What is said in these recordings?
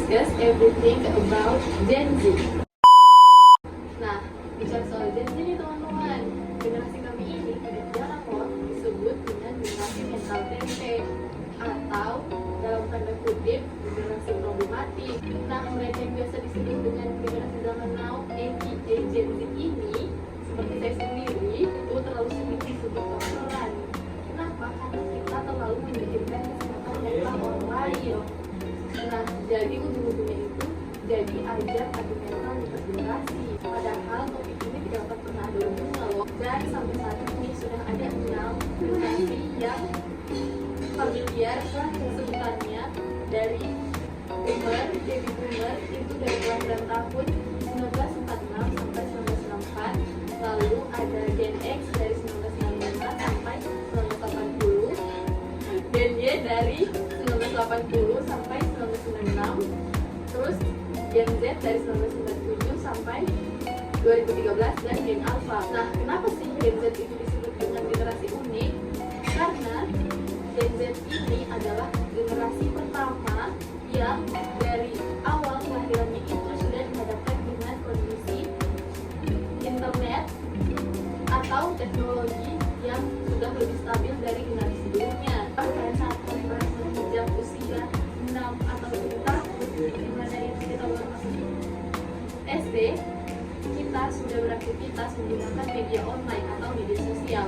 discuss everything about Gen Z. Nah, bicara soal Gen Z nih teman-teman, generasi kami ini tidak jarang loh disebut dengan generasi mental tempe atau dalam tanda kutip generasi problematik. Nah, mereka yang biasa disebut dengan generasi zaman now aka Gen Z ini, seperti saya sendiri, itu terlalu sering disebut baperan. Kenapa? Karena kita terlalu memikirkan kesehatan mental orang lain. Nah, jadi ujung-ujungnya itu jadi ajang adu mental lintas generasi. Padahal topik ini tidak akan pernah ada ujungnya loh. Dan sampai saat ini sudah ada 6 generasi yang familiar sebutannya, dari Boomer, Baby Boomer itu dari kelahiran tahun 1946 sampai 1964. Lalu ada Gen X dari 1995 sampai 1980, Gen Y dari 1980 sampai 1996, terus Gen Z dari 1997 sampai 2013, dan Gen Alpha. Nah, kenapa sih Gen Z itu disebut dengan generasi unik? Karena Gen Z ini adalah generasi pertama yang dari awal kelahirannya itu sudah dihadapkan dengan kondisi internet atau teknologi yang sudah lebih stabil dari generasi sebelumnya. Bahkan saat mereka menginjak usia 6 atau 7 tahun, dimana itu kita baru masuk SD, kita sudah beraktivitas menggunakan media online atau media sosial.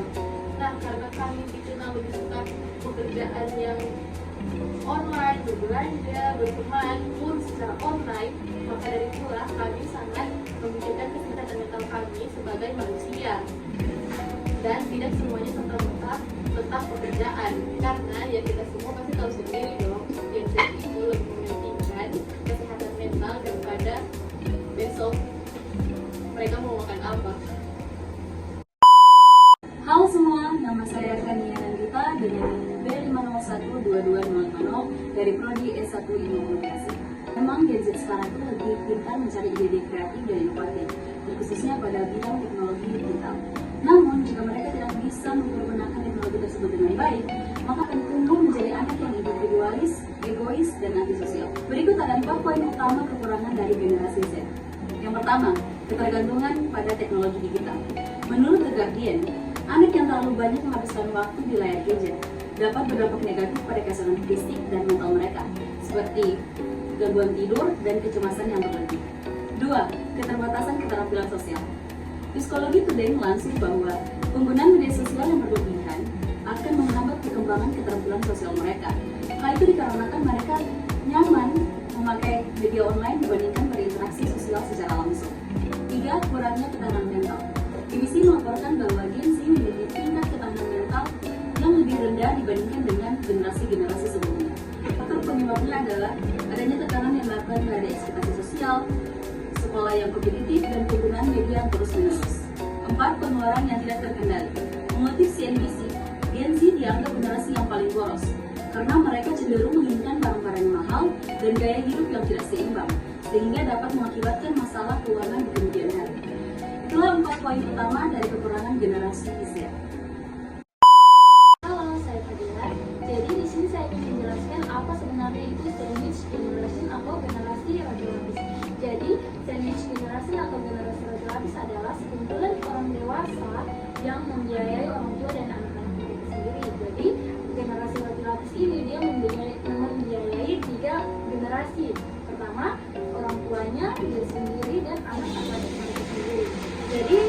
Nah, karena kami dikenal lebih suka pekerjaan yang online, berbelanja, berteman pun secara online, maka dari itulah kami sangat memikirkan kesehatan mental kami sebagai manusia. Dan tidak semuanya serta-merta tentang pekerjaan, karena ya kita semua pasti tahu sendiri dong, Gen Z itu lebih mementingkan kesehatan mental daripada besok mereka mau makan apa. Halo semua, nama saya Kania Nandita dengan B50122000 dari Prodi S1 Ilmu Komunikasi. Memang Gen Z sekarang itu lebih pintar mencari ide kreatif dan inovatif, khususnya pada bidang teknologi digital. Namun, jika mereka tidak bisa mempergunakan teknologi tersebut dengan baik, maka akan tumbuh menjadi anak yang individualis, egois, dan antisosial. Berikut ada 4 poin utama kekurangan dari generasi Z. Yang pertama, ketergantungan pada teknologi digital. Menurut The Guardian, anak yang terlalu banyak menghabiskan waktu di layar gadget dapat berdampak negatif pada kesehatan fisik dan mental mereka, seperti gangguan tidur dan kecemasan yang berlebih. 2. Keterbatasan keterampilan sosial. Psikologi Today melansir bahwa penggunaan media sosial yang berlebihan akan menghambat perkembangan keterampilan sosial mereka. Hal itu dikarenakan mereka nyaman memakai media online dibandingkan berinteraksi sosial secara langsung. 3. Kurangnya ketahanan mental. BBC melaporkan bahwa Gen Z memiliki tingkat ketahanan mental yang lebih rendah dibandingkan dengan generasi-generasi sebelumnya. Faktor penyebabnya adalah adanya tekanan yang dilakukan terhadap ekspektasi sosial, sekolah yang kompetitif, dan penggunaan media yang terus-menerus. 4. Pengeluaran yang tidak terkendali. Mengutip CNBC, Gen Z dianggap generasi yang paling boros karena mereka cenderung menginginkan barang-barang yang mahal dan gaya hidup yang tidak seimbang, sehingga dapat mengakibatkan masalah keuangan di kemudian hari. Itulah 4 poin utama dari kekurangan generasi Z. Halo, saya Fadila. Jadi di sini saya ingin menjelaskan apa sebenarnya itu sandwich generation atau generasi raja lapis. Jadi sandwich generation atau generasi raja lapis adalah sekumpulan orang dewasa yang membiayai orang tua dan anak-anak mereka sendiri. Jadi generasi raja lapis ini dia membiayai 3 generasi. Pertama, orang tuanya, diri sendiri, dan anak-anak mereka sendiri. Jadi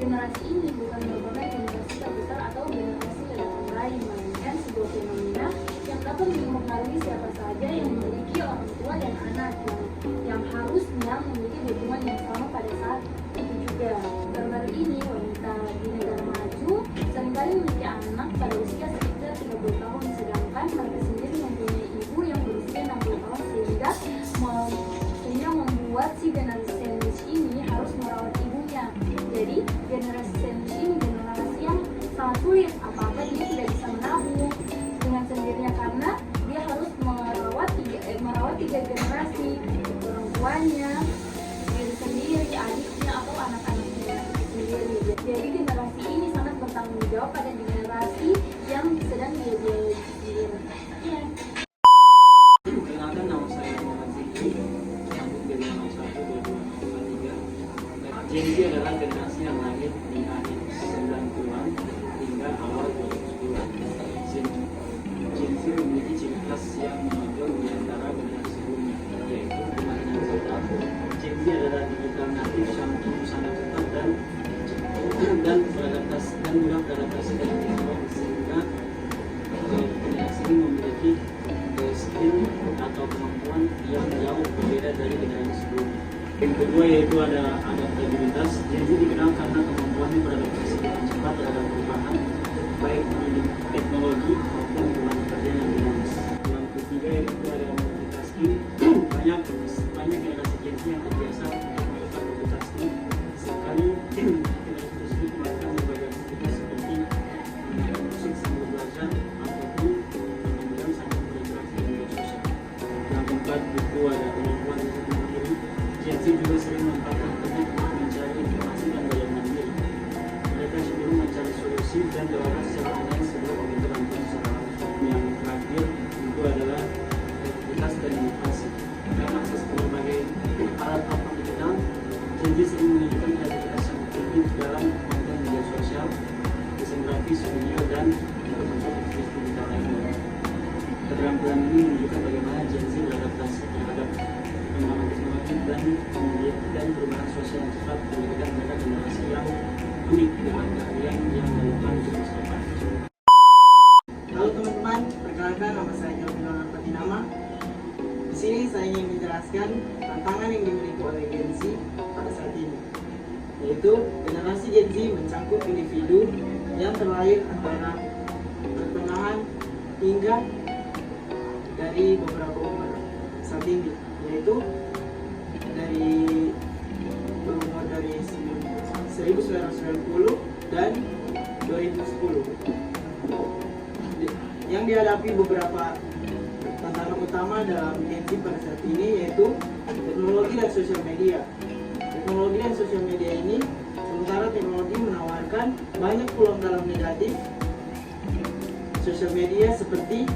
generasi ini bukan merupakan generasi terbesar atau generasi ledakan lain, melainkan sebuah fenomena yang dapat mempengaruhi siapa saja yang memiliki orang tua dan anak yang harusnya memiliki hubungan yang sama pada saat itu juga. Baru-baru ini wanita di negara maju seringkali memiliki anak pada usia sekitar 30 tahun, sedangkan mereka sendiri mempunyai ibu yang berusia 60 tahun, sehingga membuat si generasi sandwich ini harus merawat ibunya. Jadi generasi sandwich ini generasi yang sangat sulit, apa-apa dia tidak bisa menabung dengan sendirinya karena dia harus merawat tiga generasi, orang tuanya, diri sendiri, adiknya, atau anak-anaknya sendiri. Jadi generasi ini sangat bertanggung jawab pada generasi yang sedang dia sendiri. Perkenalkan, nama saya Muhammad Zikri yang jauh berbeda dari generasi sebelumnya. Yang kedua yaitu ada adaptabilitas. Gen Z dikenal karena kemampuannya beradaptasi dengan cepat terhadap perubahan, baik melalui teknologi maupun lingkungan kerja yang dinamis. Yang ketiga yaitu ada multitasking. Banyak generasi Gen Z yang terbiasa melakukan multitasking. Sekali generasi tersebut melakukan berbagai aktivitas seperti mendengar musik sambil belajar ataupun berbincang sambil berinteraksi di media sosial. Yang keempat itu ada kemampuan untuk mandiri. Gen Z juga sering memanfaatkan internet untuk mencari informasi dan belajar mandiri. Mereka cenderung mencari solusi dan jawaban secara online sebelum meminta bantuan secara langsung. Yang terakhir itu adalah kreativitas dan inovasi. Dengan akses ke berbagai alat platform digital, Gen Z sering menunjukkan kreativitas yang tinggi dalam konten media sosial, desain grafis, video, dan berbagai aktivitas digital lainnya. Keterampilan ini menunjukkan bagaimana Gen Z beradaptasi terhadap perkembangan teknologi dan perubahan sosial yang cepat, menjadikan mereka generasi yang unik dengan keahlian yang relevan untuk masa depan. Halo teman-teman, perkenalkan nama saya Kelvin Patinama. Di sini saya ingin menjelaskan tantangan yang dimiliki oleh Gen Z pada saat ini, yaitu generasi Gen Z mencangkup individu yang terlahir antara pertengahan hingga dari beberapa umur saat ini, yaitu dari berumur dari 1990 dan 2010. Yang dihadapi beberapa tantangan utama dalam Gen Z pada saat ini yaitu teknologi dan sosial media. Teknologi dan sosial media ini, sementara teknologi menawarkan banyak peluang dalam negatif, sosial media seperti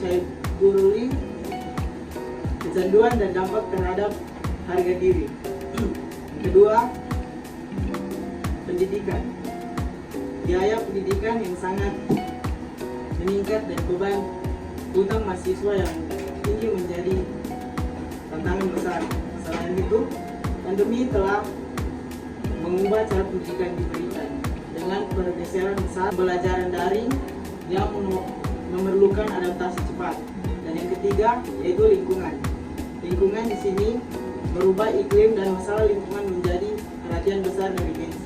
cyberbullying, kecanduan dan dampak terhadap harga diri. Kedua, pendidikan. Biaya pendidikan yang sangat meningkat dan beban utang mahasiswa yang tinggi menjadi tantangan besar. Selain itu, pandemi telah mengubah cara pendidikan diberikan dengan pergeseran besar pembelajaran daring yang memerlukan adaptasi cepat. Dan yang ketiga yaitu lingkungan. Lingkungan di sini merubah iklim dan masalah lingkungan menjadi perhatian besar dari Gen Z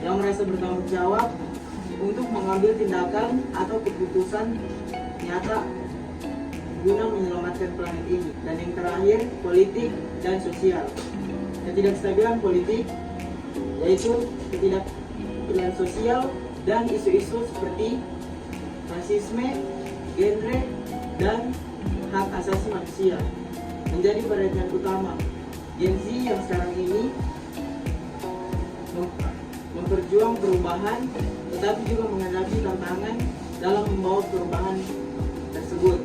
yang merasa bertanggung jawab untuk mengambil tindakan atau keputusan nyata guna menyelamatkan planet ini. Dan yang terakhir, politik dan sosial. Ketidakstabilan politik yaitu ketidakstabilan sosial dan isu-isu seperti rasisme, genre, dan hak asasi manusia menjadi perhatian utama Gen Z yang sekarang ini memperjuang perubahan, tetapi juga menghadapi tantangan dalam membawa perubahan tersebut.